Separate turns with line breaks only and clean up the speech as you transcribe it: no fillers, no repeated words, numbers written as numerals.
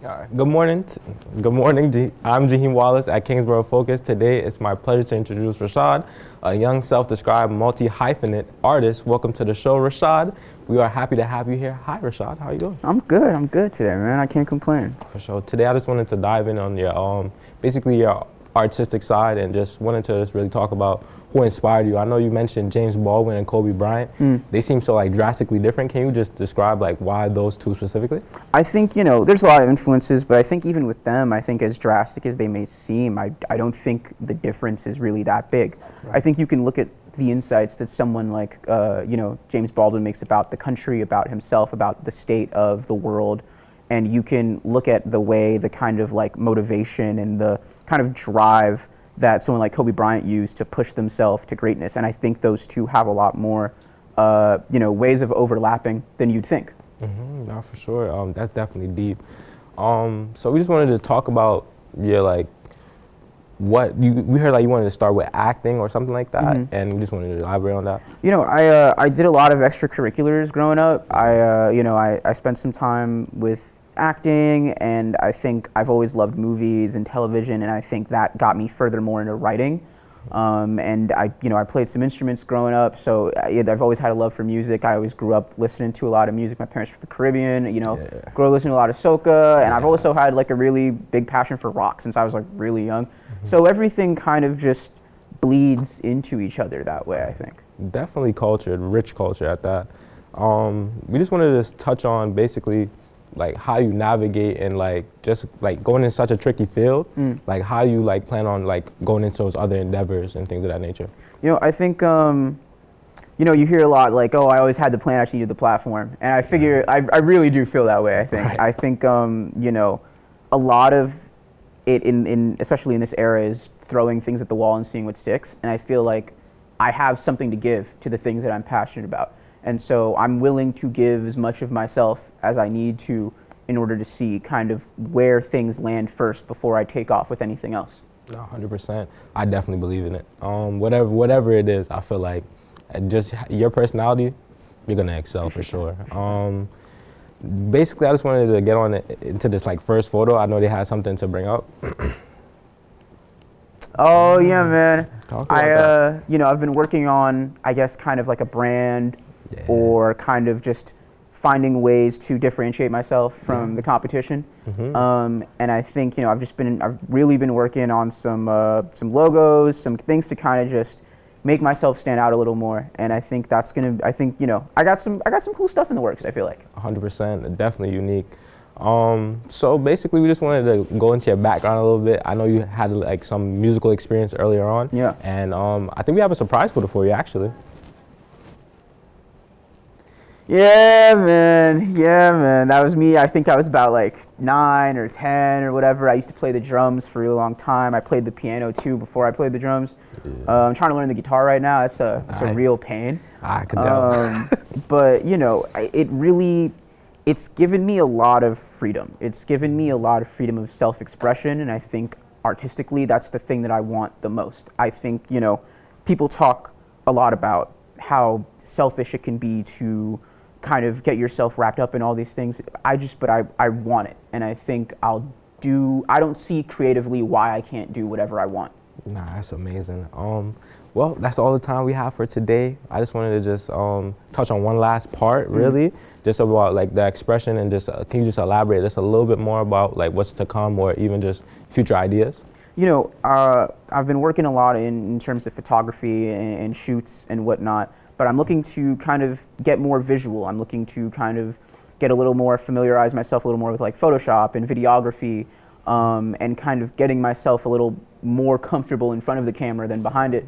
Good morning. Good morning. I'm Jaheim Wallace at Kingsborough Focus. Today, it's my pleasure to introduce Roshaude, a young self-described multi-hyphenate artist. Welcome to the show, Roshaude. We are happy to have you here. Hi, Roshaude. How are you doing?
I'm good. I'm good today, man. I can't complain.
For sure. Today, I just wanted to dive in on your, basically your artistic side, and just wanted to just really talk about who inspired you. I know you mentioned James Baldwin and Kobe Bryant. They seem so like drastically different. Can you just describe like why those two specifically?
I think, there's a lot of influences, but I think even with them, I think as drastic as they may seem, I don't think the difference is really that big. Right. I think you can look at the insights that someone like, James Baldwin makes about the country, about himself, about the state of the world, and you can look at the way, the kind of like motivation and the kind of drive that someone like Kobe Bryant used to push themselves to greatness. And I think those two have a lot more, ways of overlapping than you'd think.
No, for sure. That's definitely deep. So we just wanted to talk about your like, we heard like you wanted to start with acting or something like that, and we just wanted to elaborate on that.
I did a lot of extracurriculars growing up. I spent some time with acting, and I think I've always loved movies and television, and I think that got me furthermore into writing. And I played some instruments growing up, so I've always had a love for music. I always grew up listening to a lot of music. My parents were from the Caribbean, grew up listening to a lot of soca, and I've also had like a really big passion for rock since I was like really young. So everything kind of just bleeds into each other that way, I think.
Definitely cultured, rich culture at that. We just wanted to just touch on basically like how you navigate and like just like going in such a tricky field, like how you like plan on like going into those other endeavors and things of that nature.
I think you hear a lot like, oh, I always had the plan, I just needed the platform, and I figure I really do feel that way. I think I think a lot of it in especially in this era is throwing things at the wall and seeing what sticks, and I feel like I have something to give to the things that I'm passionate about. And so I'm willing to give as much of myself as I need to in order to see kind of where things land first before I take off with anything else.
No, 100%. I definitely believe in it. Whatever it is, I feel like just your personality, you're gonna excel for sure. Basically, I just wanted to get on into this like first photo. I know they had something to bring up.
Oh yeah, man. I've been working on, I guess, kind of like a brand. Yeah. Or kind of just finding ways to differentiate myself from the competition. And I think I've really been working on some logos, some things to kind of just make myself stand out a little more. And I think that's I got some cool stuff in the works. I feel like
100%, definitely unique. So basically, we just wanted to go into your background a little bit. I know you had like some musical experience earlier on.
Yeah.
And I think we have a surprise photo for you actually.
Yeah, man. That was me. I think I was about like 9 or 10 or whatever. I used to play the drums for a really long time. I played the piano too before I played the drums. I'm trying to learn the guitar right now. It's a real pain.
I could tell.
But it's given me a lot of freedom. It's given me a lot of freedom of self-expression, and I think artistically that's the thing that I want the most. I think, people talk a lot about how selfish it can be to kind of get yourself wrapped up in all these things. I want it, and I think I don't see creatively why I can't do whatever I want.
Nah, that's amazing. Well, that's all the time we have for today. I just wanted to just touch on one last part, really, just about like the expression, and just can you just elaborate just a little bit more about like what's to come, or even just future ideas?
I've been working a lot in terms of photography and shoots and whatnot, but I'm looking to kind of get more visual. I'm looking to kind of get a little more, familiarize myself a little more with like Photoshop and videography, and kind of getting myself a little more comfortable in front of the camera than behind it.